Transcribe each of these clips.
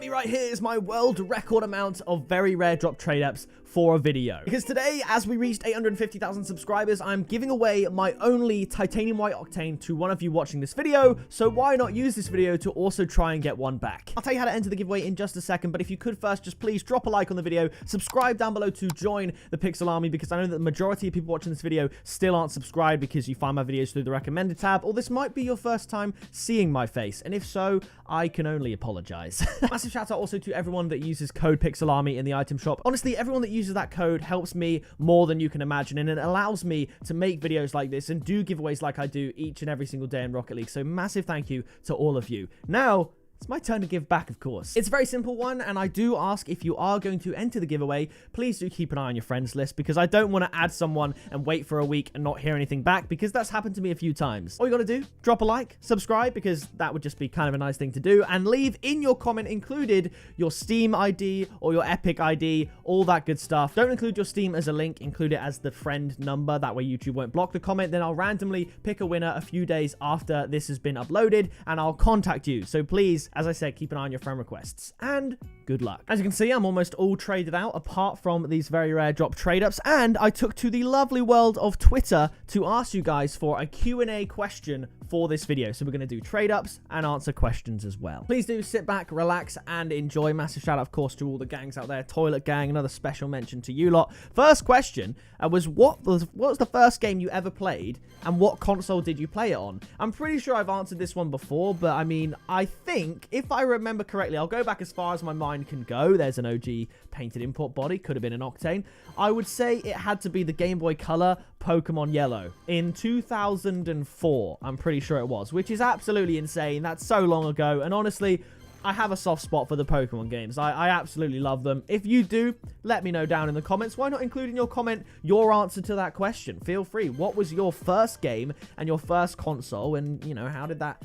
Currently right here is my world record amount of very rare drop trade apps for a video. Because today, as we reached 850,000 subscribers, I'm giving away my only titanium white octane to one of you watching this video, so why not use this video to also try and get one back? I'll tell you how to enter the giveaway in just a second, but if you could first just please drop a like on the video, subscribe down below to join the Pixel Army, because I know that the majority of people watching this video still aren't subscribed because you find my videos through the recommended tab, or this might be your first time seeing my face, and if so, I can only apologize. Massive shout out also to everyone that uses code Pixel Army in the item shop. Honestly, everyone that uses that code helps me more than you can imagine, and it allows me to make videos like this and do giveaways like I do each and every single day in Rocket League. So massive thank you to all of you. Now, it's my turn to give back, of course. It's a very simple one, and I do ask if you are going to enter the giveaway, please do keep an eye on your friends list, because I don't want to add someone and wait for a week and not hear anything back, because that's happened to me a few times. All you got to do, drop a like, subscribe, because that would just be kind of a nice thing to do, and leave in your comment included your Steam ID or your Epic ID, all that good stuff. Don't include your Steam as a link, include it as the friend number, that way YouTube won't block the comment. Then I'll randomly pick a winner a few days after this has been uploaded, and I'll contact you. So please, as I said, keep an eye on your friend requests, and good luck. As you can see, I'm almost all traded out, apart from these very rare drop trade ups, and I took to the lovely world of Twitter to ask you guys for a Q&A question for this video. So we're going to do trade ups and answer questions as well. Please do sit back, relax, and enjoy. Massive shout out, of course, to all the gangs out there. Toilet Gang, another special mention to you lot. First question was what was the first game you ever played, and what console did you play it on? I'm pretty sure I've answered this one before, but I mean, I think, if I remember correctly, I'll go back as far as my mind can go. There's an OG painted import body, could have been an Octane. I would say it had to be the Game Boy Color Pokemon Yellow in 2004. I'm pretty sure it was, which is absolutely insane. That's so long ago, and honestly, I have a soft spot for the Pokemon games. I absolutely love them. If you do, let me know down in the comments. Why not include in your comment your answer to that question? Feel free. What was your first game and your first console, and you know, how did that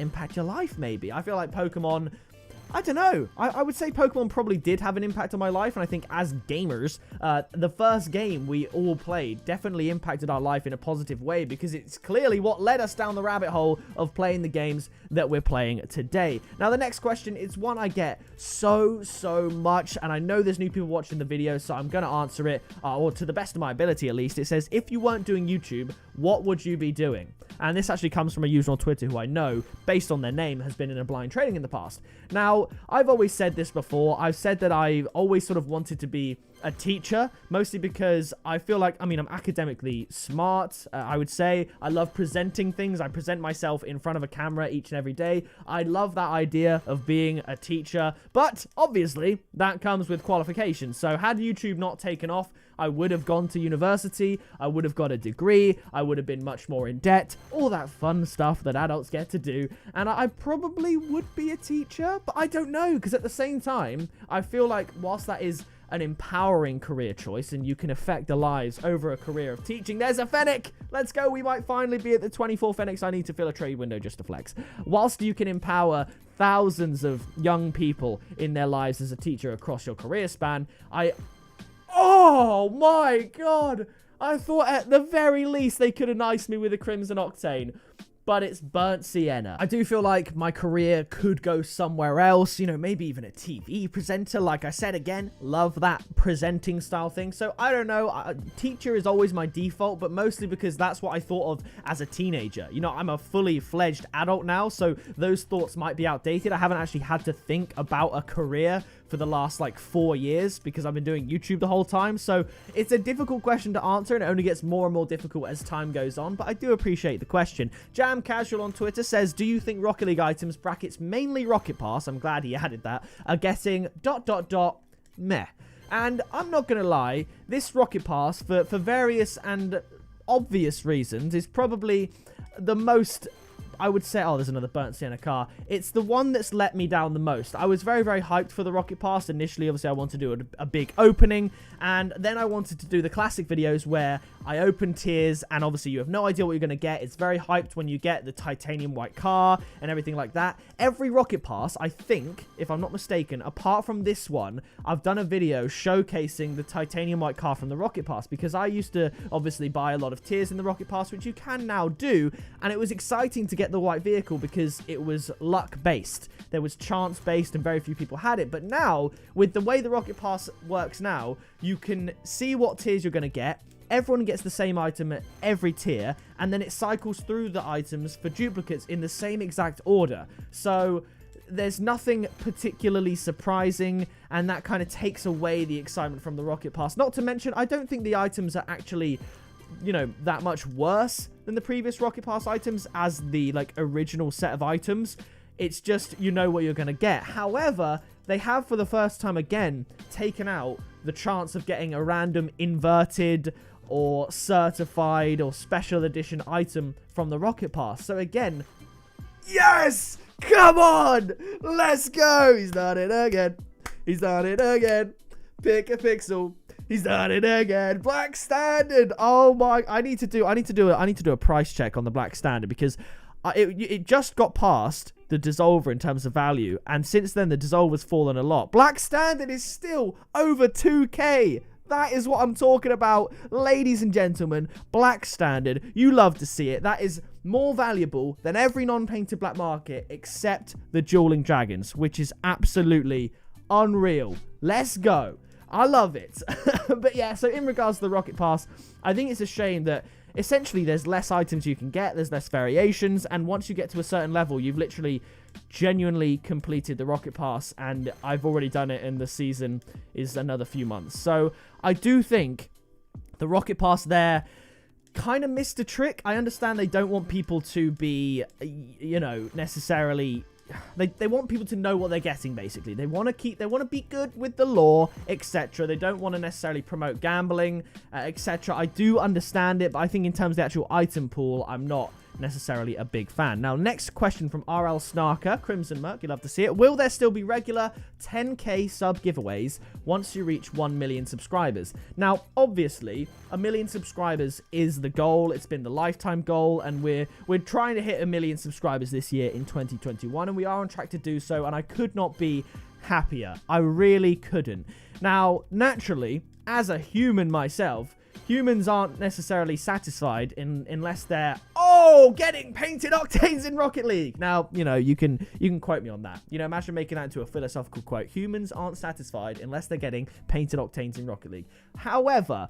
impact your life? Maybe I feel like Pokemon, I don't know. I would say Pokemon probably did have an impact on my life, and I think as gamers, the first game we all played definitely impacted our life in a positive way, because it's clearly what led us down the rabbit hole of playing the games that we're playing today. Now, the next question is one I get so much, and I know there's new people watching the video, so I'm going to answer it, or to the best of my ability at least. It says, if you weren't doing YouTube, what would you be doing? And this actually comes from a user on Twitter who I know, based on their name, has been in a blind trading in the past. Now, I've always said this before. I've said that I've always sort of wanted to be a teacher, mostly because I feel like, I mean, I'm academically smart, I would say. I love presenting things. I present myself in front of a camera each and every day. I love that idea of being a teacher, but obviously that comes with qualifications. So had YouTube not taken off, I would have gone to university, I would have got a degree, I would have been much more in debt, all that fun stuff that adults get to do, and I probably would be a teacher, but I don't know, because at the same time, I feel like whilst that is an empowering career choice, and you can affect the lives over a career of teaching. There's a Fennec! Let's go! We might finally be at the 24 Fennecs. I need to fill a trade window just to flex. Whilst you can empower thousands of young people in their lives as a teacher across your career span, oh my god! I thought at the very least they could have niced me with a Crimson Octane, but it's burnt sienna. I do feel like my career could go somewhere else, you know, maybe even a TV presenter. Like I said, again, love that presenting style thing. So I don't know, teacher is always my default, but mostly because that's what I thought of as a teenager. You know, I'm a fully fledged adult now, so those thoughts might be outdated. I haven't actually had to think about a career for the last like 4 years, because I've been doing YouTube the whole time. So it's a difficult question to answer, and it only gets more and more difficult as time goes on, but I do appreciate the question. Jam Casual on Twitter says, do you think Rocket League items, brackets mainly Rocket Pass, I'm glad he added that, are getting ... meh? And I'm not gonna lie, this Rocket Pass, for various and obvious reasons, is probably the most, I would say, oh, there's another burnt sienna car. It's the one that's let me down the most. I was very hyped for the Rocket Pass. Initially, obviously, I wanted to do a big opening, and then I wanted to do the classic videos where I open tiers, and obviously you have no idea what you're going to get. It's very hyped when you get the titanium white car and everything like that. Every Rocket Pass, I think, if I'm not mistaken, apart from this one, I've done a video showcasing the titanium white car from the Rocket Pass, because I used to obviously buy a lot of tiers in the Rocket Pass, which you can now do, and it was exciting to get get the right vehicle because it was luck-based. There was chance-based and very few people had it. But now, with the way the Rocket Pass works now, you can see what tiers you're going to get. Everyone gets the same item at every tier, and then it cycles through the items for duplicates in the same exact order. So there's nothing particularly surprising, and that kind of takes away the excitement from the Rocket Pass. Not to mention, I don't think the items are actually, you know, that much worse than the previous Rocket Pass items as the, like, original set of items. It's just, you know what you're going to get. However, they have, for the first time again, taken out the chance of getting a random inverted or certified or special edition item from the Rocket Pass. So again, yes! Come on! Let's go! He's done it again. He's done it again. Pick a pixel. He's done it again. Black Standard. Oh my! I need to do a price check on the Black Standard because it just got past the Dissolver in terms of value, and since then the Dissolver's fallen a lot. Black Standard is still over 2k. That is what I'm talking about, ladies and gentlemen. Black Standard, you love to see it. That is more valuable than every non-painted black market except the Dueling Dragons, which is absolutely unreal. Let's go. I love it. But yeah, so in regards to the Rocket Pass, I think it's a shame that essentially there's less items you can get, there's less variations, and once you get to a certain level, you've literally genuinely completed the Rocket Pass, and I've already done it, and the season is another few months. So I do think the Rocket Pass there kind of missed a trick. I understand they don't want people to be, you know, necessarily... They want people to know what they're getting, basically. They want to be good with the lore, etc. They don't want to necessarily promote gambling, etc. I do understand it, but I think in terms of the actual item pool, I'm not necessarily a big fan. Now, next question from RL Snarker, Crimson Merc, you love to see it. Will there still be regular 10k sub giveaways once you reach 1 million subscribers? Now, obviously, 1 million subscribers is the goal. It's been the lifetime goal, and we're trying to hit 1 million subscribers this year in 2021, and we are on track to do so, and I could not be happier. I really couldn't. Now, naturally, as a human myself, humans aren't necessarily satisfied unless they're, getting painted octanes in Rocket League. Now, you know, you can quote me on that. You know, imagine making that into a philosophical quote. Humans aren't satisfied unless they're getting painted octanes in Rocket League. However,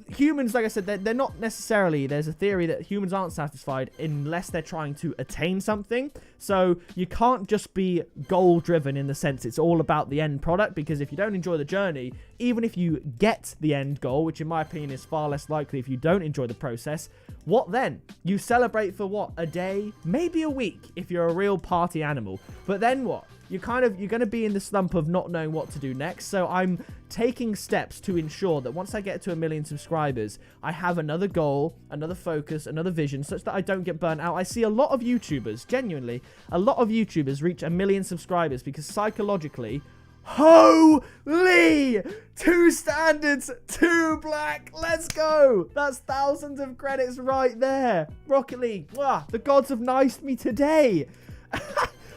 humans, like I said, they're not necessarily, there's a theory that humans aren't satisfied unless they're trying to attain something. So you can't just be goal driven in the sense it's all about the end product, because if you don't enjoy the journey, even if you get the end goal, which in my opinion is far less likely if you don't enjoy the process, what then? You celebrate for what? A day? Maybe a week if you're a real party animal. But then what? You're going to be in the slump of not knowing what to do next. So I'm taking steps to ensure that once I get to 1 million subscribers, I have another goal, another focus, another vision, such that I don't get burnt out. I see a lot of YouTubers, genuinely, a lot of YouTubers reach 1 million subscribers because psychologically, holy, 2 standards, 2 black, let's go. That's thousands of credits right there. Rocket League, wow, the gods have niced me today.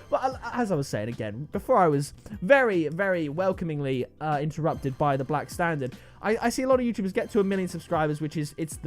But as I was saying again, before I was very, very welcomingly interrupted by the Black Standard, I see a lot of YouTubers get to 1 million subscribers, which is, it's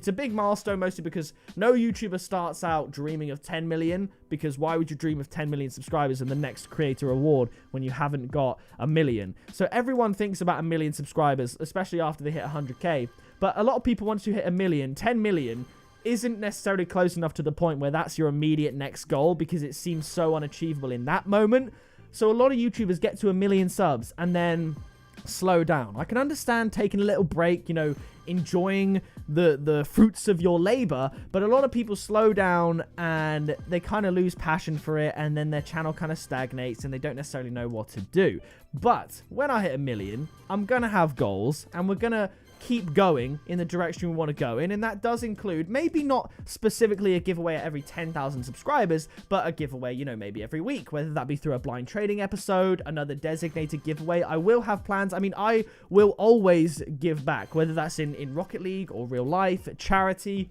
a big milestone, mostly because no YouTuber starts out dreaming of 10 million, because why would you dream of 10 million subscribers and the next creator award when you haven't got 1 million? So everyone thinks about 1 million subscribers, especially after they hit 100k. But a lot of people, once you hit 1 million, 10 million isn't necessarily close enough to the point where that's your immediate next goal, because it seems so unachievable in that moment. So a lot of YouTubers get to 1 million subs and then slow down. I can understand taking a little break, you know, enjoying the fruits of your labor, but a lot of people slow down and they kind of lose passion for it, and then their channel kind of stagnates and they don't necessarily know what to do. But when I hit 1 million, I'm gonna have goals, and we're gonna keep going in the direction we want to go in, and that does include maybe not specifically a giveaway at every 10,000 subscribers, but a giveaway, you know, maybe every week, whether that be through a blind trading episode, another designated giveaway. I will have plans. I mean, I will always give back, whether that's in Rocket League or real life, charity.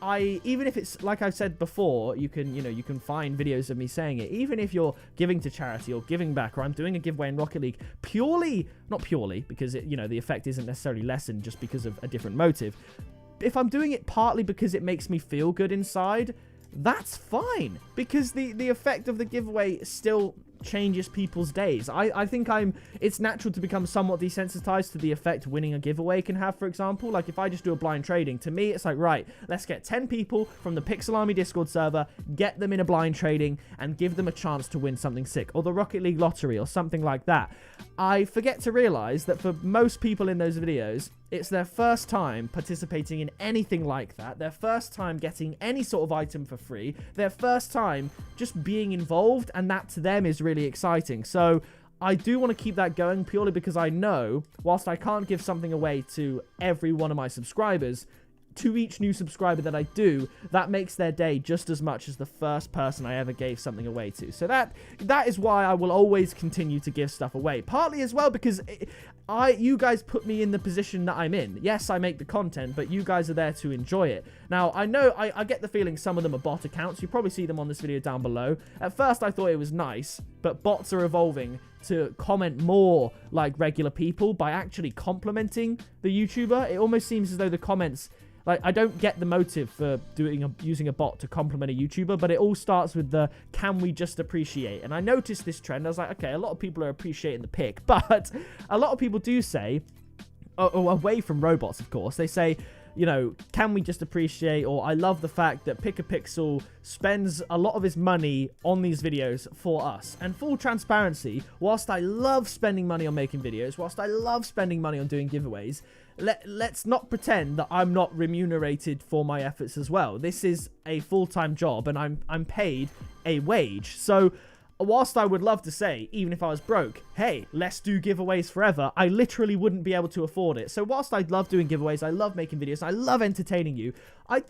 Even if it's, like I've said before, you can find videos of me saying it, even if you're giving to charity or giving back, or I'm doing a giveaway in Rocket League, not purely, because it, you know, the effect isn't necessarily lessened just because of a different motive. If I'm doing it partly because it makes me feel good inside, that's fine, because the effect of the giveaway still changes people's days. I think it's natural to become somewhat desensitized to the effect winning a giveaway can have. For example, like if I just do a blind trading, to me it's like, right, let's get 10 people from the Pixel Army Discord server, get them in a blind trading and give them a chance to win something sick, or the Rocket League lottery or something like that. I forget to realize that for most people in those videos, it's their first time participating in anything like that, their first time getting any sort of item for free, their first time just being involved, and that to them is really exciting. So I do want to keep that going, purely because I know, whilst I can't give something away to every one of my subscribers, to each new subscriber that I do, that makes their day just as much as the first person I ever gave something away to. So that is why I will always continue to give stuff away. Partly as well because you guys put me in the position that I'm in. Yes, I make the content, but you guys are there to enjoy it. Now, I know, I get the feeling some of them are bot accounts. You probably see them on this video down below. At first, I thought it was nice, but bots are evolving to comment more like regular people by actually complimenting the YouTuber. It almost seems as though the comments... Like, I don't get the motive for using a bot to compliment a YouTuber, but it all starts with the, can we just appreciate? And I noticed this trend. I was like, okay, a lot of people are appreciating the pick, but a lot of people do say, away from robots, of course, they say, you know, can we just appreciate, or I love the fact that pickapixel spends a lot of his money on these videos for us. And full transparency, whilst I love spending money on making videos, whilst I love spending money on doing giveaways, let's not pretend that I'm not remunerated for my efforts as well. This is a full-time job, and I'm paid a wage. So whilst I would love to say, even if I was broke, hey, let's do giveaways forever, I literally wouldn't be able to afford it. So whilst I love doing giveaways, I love making videos, I love entertaining you,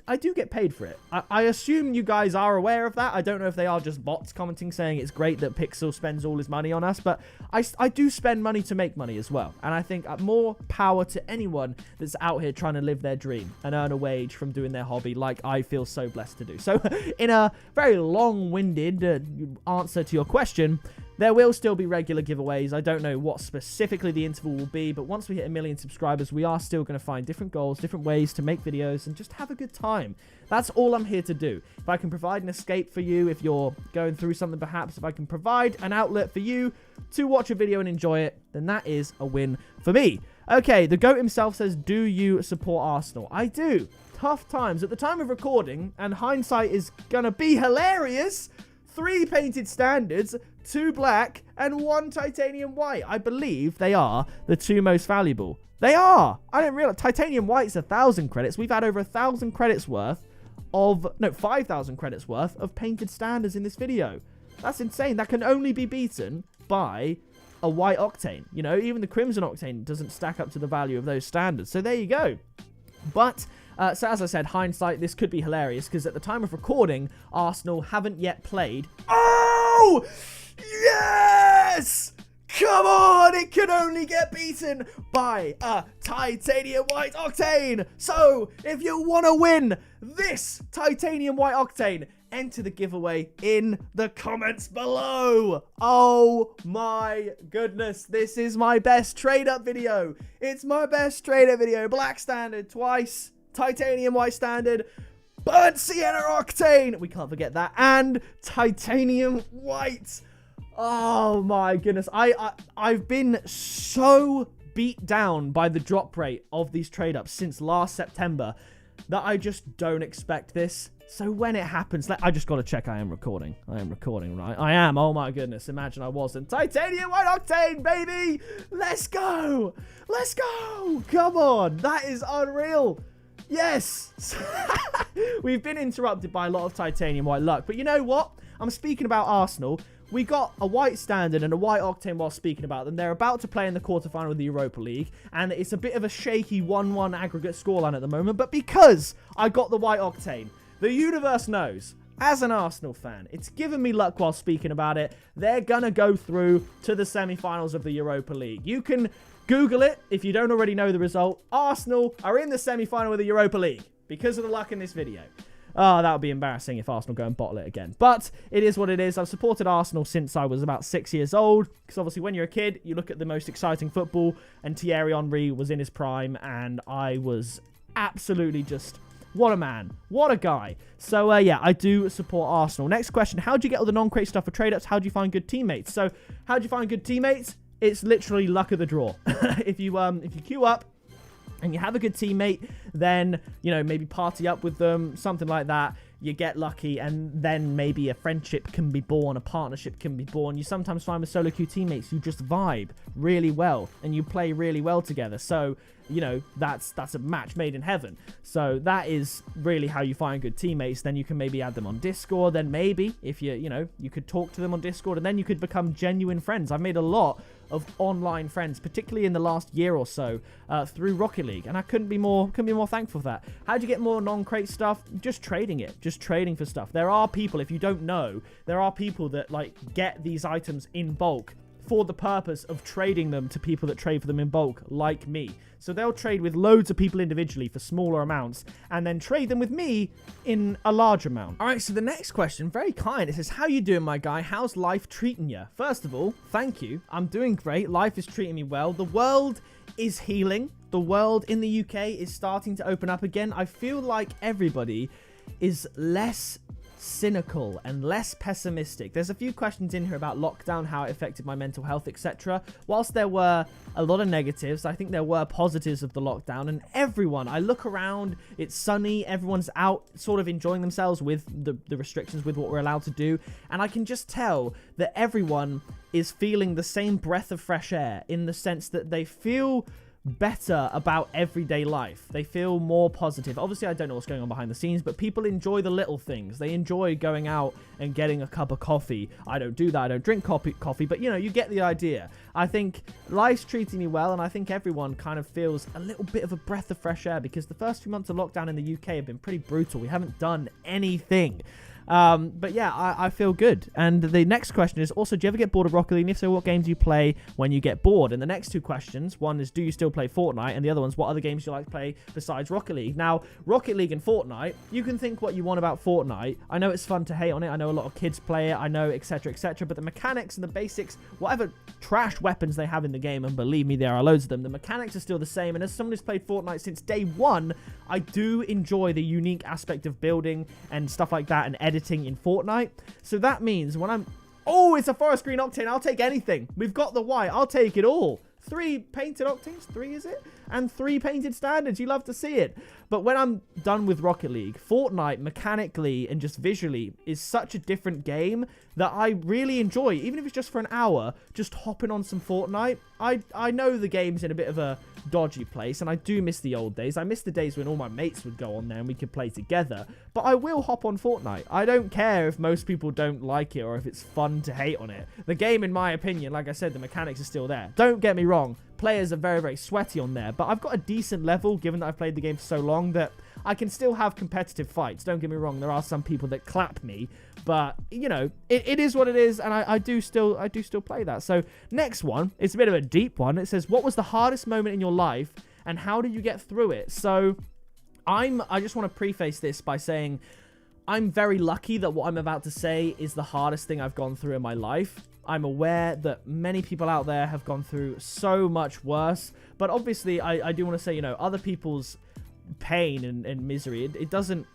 I do get paid for it. I assume you guys are aware of that. I don't know if they are just bots commenting saying it's great that Pixel spends all his money on us, but I do spend money to make money as well. And I think more power to anyone that's out here trying to live their dream and earn a wage from doing their hobby like I feel so blessed to do. So in a very long-winded answer to your question, there will still be regular giveaways. I don't know what specifically the interval will be, but once we hit 1 million subscribers, we are still going to find different goals, different ways to make videos and just have a good time. That's all I'm here to do. If I can provide an escape for you, if you're going through something perhaps, if I can provide an outlet for you to watch a video and enjoy it, then that is a win for me. Okay, the GOAT himself says, do you support Arsenal? I do. Tough times. At the time of recording, and hindsight is going to be hilarious, 3 painted standards, 2 black, and 1 titanium white. I believe they are the 2 most valuable. They are! I didn't realize. Titanium white's 1,000 credits. We've had over 1,000 credits worth of... No, 5,000 credits worth of painted standards in this video. That's insane. That can only be beaten by a white octane. You know, even the crimson octane doesn't stack up to the value of those standards. So there you go. But... so as I said, hindsight, this could be hilarious because at the time of recording, Arsenal haven't yet played. Oh! Yes! Come on! It can only get beaten by a titanium white octane. So, if you want to win this titanium white octane, enter the giveaway in the comments below. Oh my goodness, this is my best trade-up video. It's my best trade-up video. Black standard twice. Titanium white standard, burnt sienna octane, we can't forget that, and titanium white. Oh my goodness, I've been so beat down by the drop rate of these trade ups since last September that I just don't expect this. So when it happens, I just got to check I am recording. I am recording, right? I am. Oh my goodness. Imagine I wasn't. Titanium white octane, baby. Let's go. Let's go. Come on. That is unreal. Yes! We've been interrupted by a lot of titanium white luck. But you know what? I'm speaking about Arsenal. We got a white standard and a white octane while speaking about them. They're about to play in the quarterfinal of the Europa League. And it's a bit of a shaky 1-1 aggregate scoreline at the moment. But because I got the white octane, the universe knows, as an Arsenal fan, it's given me luck while speaking about it. They're going to go through to the semi-finals of the Europa League. You can... Google it if you don't already know the result. Arsenal are in the semi-final of the Europa League because of the luck in this video. Oh, that would be embarrassing if Arsenal go and bottle it again. But it is what it is. I've supported Arsenal since I was about 6 years old. Because obviously when you're a kid, you look at the most exciting football. And Thierry Henry was in his prime. And I was absolutely just What a man. What a guy. So, yeah, I do support Arsenal. Next question. How do you get all the non-crate stuff for trade-ups? How do you find good teammates? So, how do you find good teammates? It's literally luck of the draw. If you queue up and you have a good teammate, then, you know, maybe party up with them, something like that. You get lucky, and then maybe a friendship can be born, a partnership can be born. You sometimes find with solo queue teammates, you just vibe really well, and you play really well together. So, you know, that's a match made in heaven. So that is really how you find good teammates. Then you can maybe add them on Discord. Then maybe if you know, you could talk to them on Discord, and then you could become genuine friends. I've made a lot of online friends, particularly in the last year or so, through Rocket League, and I couldn't be more thankful for that. How do you get more non-crate stuff? Just trading it, just trading for stuff. There are people, if you don't know, there are people that like get these items in bulk for the purpose of trading them to people that trade for them in bulk, like me. So they'll trade with loads of people individually for smaller amounts, and then trade them with me in a large amount. All right, so the next question, very kind. It says, how you doing, my guy? How's life treating you? First of all, thank you. I'm doing great. Life is treating me well. The world is healing. The world in the UK is starting to open up again. I feel like everybody is less cynical and less pessimistic. There's a few questions in here about lockdown, how it affected my mental health, etc. Whilst there were a lot of negatives, I think there were positives of the lockdown, and everyone, I look around, it's sunny, everyone's out sort of enjoying themselves with the restrictions, with what we're allowed to do, and I can just tell that everyone is feeling the same breath of fresh air, in the sense that they feel better about everyday life. They feel more positive. Obviously, I don't know what's going on behind the scenes, but people enjoy the little things. They enjoy going out and getting a cup of coffee. I don't do that. I don't drink coffee, but you know, you get the idea. I think life's treating me well, and I think everyone kind of feels a little bit of a breath of fresh air, because the first few months of lockdown in the UK have been pretty brutal. We haven't done anything. But yeah, I feel good. And the next question is also, do you ever get bored of Rocket League? And if so, what games do you play when you get bored? And the next two questions, one is, do you still play Fortnite? And the other one's, what other games do you like to play besides Rocket League? Now, Rocket League and Fortnite, you can think what you want about Fortnite. I know it's fun to hate on it. I know a lot of kids play it. I know, etc., etc. But the mechanics and the basics, whatever trash weapons they have in the game, and believe me, there are loads of them, the mechanics are still the same. And as someone who's played Fortnite since day one, I do enjoy the unique aspect of building and stuff like that, and editing in Fortnite. So that means when I'm... Oh, it's a forest green octane. I'll take anything. We've got the white. I'll take it all. 3 painted octanes. 3, is it? And 3 painted standards. You love to see it. But when I'm done with Rocket League, Fortnite mechanically and just visually is such a different game that I really enjoy. Even if it's just for an hour, just hopping on some Fortnite. I know the game's in a bit of a dodgy place, and I do miss the old days. I miss the days when all my mates would go on there and we could play together. But I will hop on Fortnite. I don't care if most people don't like it or if it's fun to hate on it. The game, in my opinion, like I said, the mechanics are still there. Don't get me wrong. Players are very, very sweaty on there, but I've got a decent level, given that I've played the game for so long, that I can still have competitive fights. Don't get me wrong, there are some people that clap me, but you know, it is what it is, and I do still play that. So next one, it's a bit of a deep one. It says, what was the hardest moment in your life, and how did you get through it? So I just want to preface this by saying I'm very lucky that what I'm about to say is the hardest thing I've gone through in my life. I'm aware that many people out there have gone through so much worse, but obviously I do want to say, you know, other people's pain and misery, it doesn't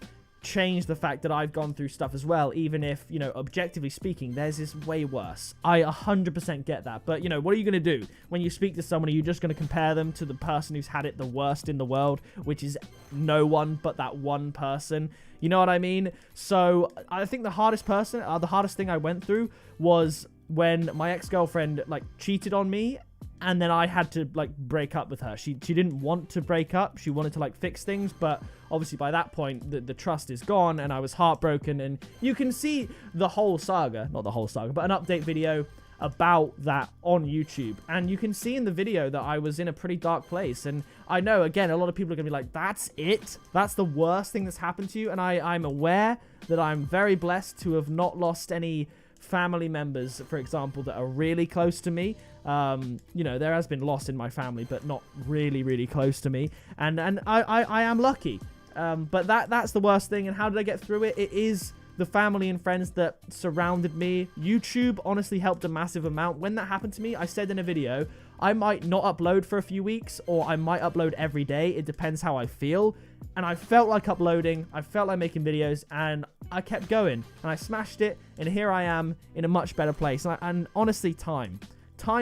change the fact that I've gone through stuff as well, even if, you know, objectively speaking, theirs is way worse. I 100% get that, but, you know, what are you going to do when you speak to someone? Are you just going to compare them to the person who's had it the worst in the world, which is no one but that one person? You know what I mean? So I think the hardest thing I went through was when my ex-girlfriend like cheated on me, and then I had to like break up with her. She didn't want to break up. She wanted to like fix things, but obviously by that point the trust is gone, and I was heartbroken. And you can see the whole saga, not the whole saga, but an update video about that on YouTube, and you can see in the video that I was in a pretty dark place. And I know, again, a lot of people are gonna be like, that's it? That's the worst thing that's happened to you? And I'm aware that I'm very blessed to have not lost any family members, for example, that are really close to me. You know, there has been loss in my family, but not really, really close to me. And I am lucky. But that's the worst thing. And how did I get through it? It is the family and friends that surrounded me. YouTube honestly helped a massive amount. When that happened to me, I said in a video, I might not upload for a few weeks, or I might upload every day. It depends how I feel. And I felt like uploading, I felt like making videos, and I kept going. And I smashed it, and here I am in a much better place. And honestly, time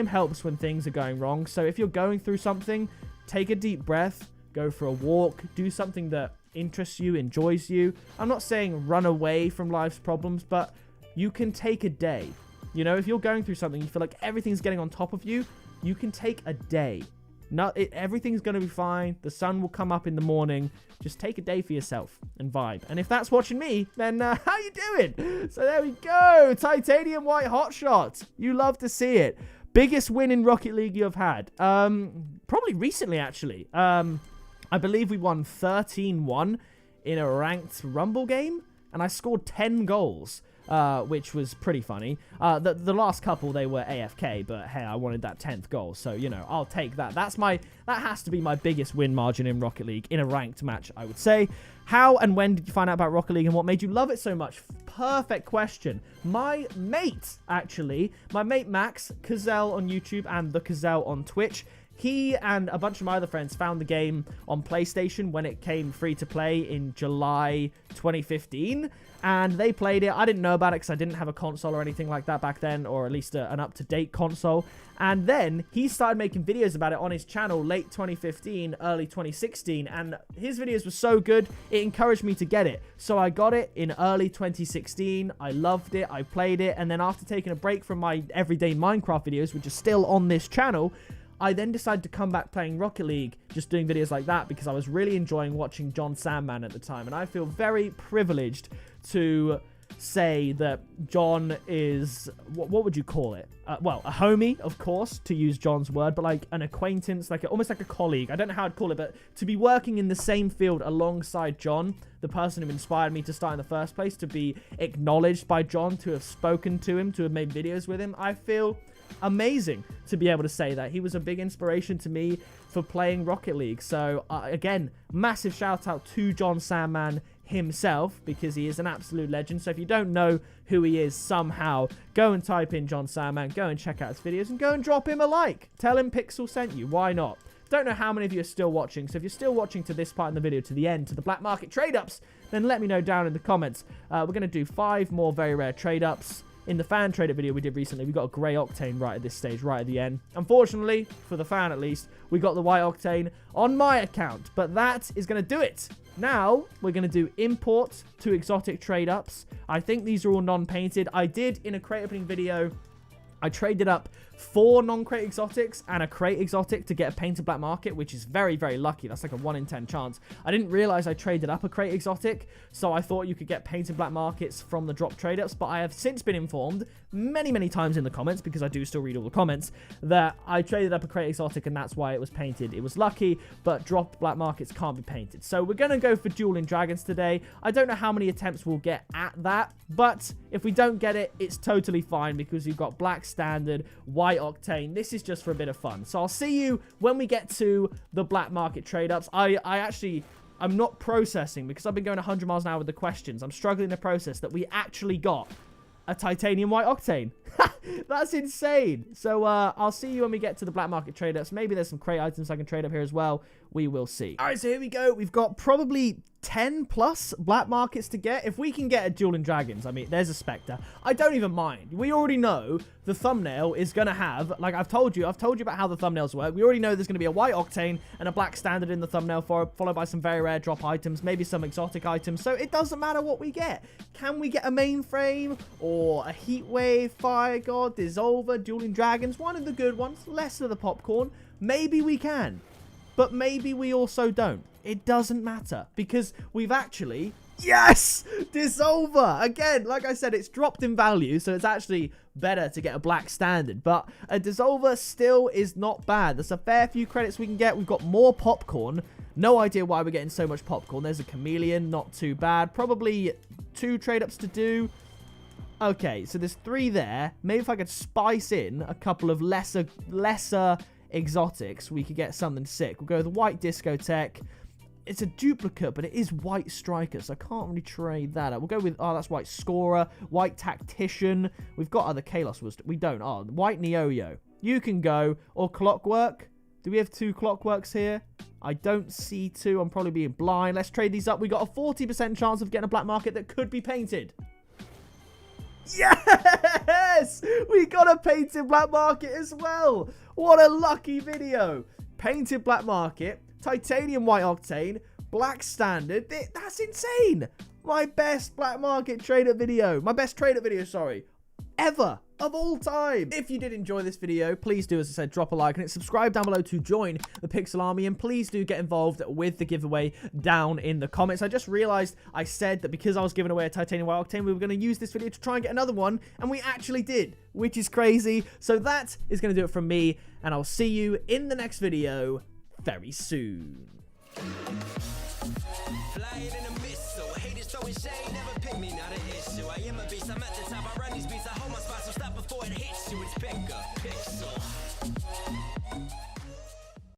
helps when things are going wrong. So if you're going through something, take a deep breath, go for a walk, do something that interests you, enjoys you. I'm not saying run away from life's problems, but you can take a day. You know, if you're going through something, you feel like everything's getting on top of you, you can take a day. Everything's going to be fine. The sun will come up in the morning. Just take a day for yourself and vibe. And if that's watching me, then how you doing? So there we go. Titanium white hotshot. You love to see it. Biggest win in Rocket League you have had? Probably recently, actually. I believe we won 13-1 in a ranked Rumble game, and I scored 10 goals, which was pretty funny. The last couple, they were AFK, but hey, I wanted that 10th goal, so, you know, I'll take that. That has to be my biggest win margin in Rocket League in a ranked match, I would say. How and when did you find out about Rocket League, and what made you love it so much? Perfect question. My mate, actually, my mate Max, Cazelle on YouTube and the Cazelle on Twitch, he and a bunch of my other friends found the game on PlayStation when it came free to play in July 2015, and they played it. I didn't know about it because I didn't have a console or anything like that back then, or at least an up-to-date console. And then he started making videos about it on his channel late 2015, early 2016, and his videos were so good, it encouraged me to get it. So I got it in early 2016. I loved it. I played it, and then after taking a break from my everyday Minecraft videos, which are still on this channel, I then decided to come back playing Rocket League, just doing videos like that, because I was really enjoying watching John Sandman at the time. And I feel very privileged to say that John is, what would you call it? Well, a homie, of course, to use John's word, but like an acquaintance, almost like a colleague. I don't know how I'd call it, but to be working in the same field alongside John, the person who inspired me to start in the first place, to be acknowledged by John, to have spoken to him, to have made videos with him, I feel amazing to be able to say that. He was a big inspiration to me for playing Rocket League. So again, massive shout out to John Sandman himself, because he is an absolute legend. So if you don't know who he is somehow, go and type in John Sandman, go and check out his videos, and go and drop him a like. Tell him Pixel sent you. Why not? Don't know how many of you are still watching, so if you're still watching to this part in the video, to the end, to the black market trade-ups, then let me know down in the comments. We're going to do 5 more very rare trade-ups. In the fan trader video we did recently, we got a grey octane right at this stage, right at the end. Unfortunately, for the fan at least, we got the white octane on my account. But that is going to do it. Now, we're going to do import to exotic trade-ups. I think these are all non-painted. I did, in a crate opening video, I traded up 4 non-crate exotics and a crate exotic to get a painted black market, which is very, very lucky. That's like a 1 in 10 chance. I didn't realize I traded up a crate exotic, so I thought you could get painted black markets from the drop trade-ups, but I have since been informed many, many times in the comments, because I do still read all the comments, that I traded up a crate exotic and that's why it was painted. It was lucky, but drop black markets can't be painted. So we're going to go for dueling dragons today. I don't know how many attempts we'll get at that, but if we don't get it, it's totally fine, because you've got black standard, white octane. This is just for a bit of fun. So I'll see you when we get to the black market trade-ups. I'm not processing, because I've been going 100 miles an hour with the questions. I'm struggling to process that we actually got a titanium white octane. That's insane. So I'll see you when we get to the black market trade-ups. Maybe there's some crate items I can trade up here as well. We will see. All right, so here we go. We've got probably 10 plus black markets to get. If we can get a dueling dragons, I mean, there's a Spectre. I don't even mind. We already know the thumbnail is going to have, like I've told you about how the thumbnails work. We already know there's going to be a white octane and a black standard in the thumbnail, followed by some very rare drop items, maybe some exotic items. So it doesn't matter what we get. Can we get a mainframe or a heat wave, fire god, dissolver, dueling dragons? One of the good ones, less of the popcorn. Maybe we can, but maybe we also don't. It doesn't matter, because we've actually... Yes! Dissolver! Again, like I said, it's dropped in value, so it's actually better to get a black standard. But a Dissolver still is not bad. There's a fair few credits we can get. We've got more popcorn. No idea why we're getting so much popcorn. There's a chameleon, not too bad. Probably 2 trade-ups to do. Okay, so there's 3 there. Maybe if I could spice in a couple of lesser exotics, we could get something sick. We'll go with white discotheque. it's a duplicate, but it is white striker, so I can't really trade that up. We'll go with, oh, that's white scorer, white tactician. We've got other Kalos. We don't. Oh, white Neoyo. You can go. Or clockwork. Do we have 2 clockworks here? I don't see 2. I'm probably being blind. Let's trade these up. We got a 40% chance of getting a black market that could be painted. Yes! We got a painted black market as well. What a lucky video. Painted black market, titanium white octane, black standard. That's insane. My best black market trader video. My best trader video, sorry, ever. Of all time. If you did enjoy this video, please do, as I said, drop a like and subscribe down below to join the Pixel Army, and please do get involved with the giveaway down in the comments. I just realized I said that because I was giving away a titanium white octane, we were going to use this video to try and get another one, and we actually did, which is crazy. So that is going to do it from me, and I'll see you in the next video very soon. Flying in a missile, haters throwing shade, never pick me, not an issue. I am a beast, I'm at the top, I run these beats, I hold my spot, so stop before it hits you. It's pick a pixel.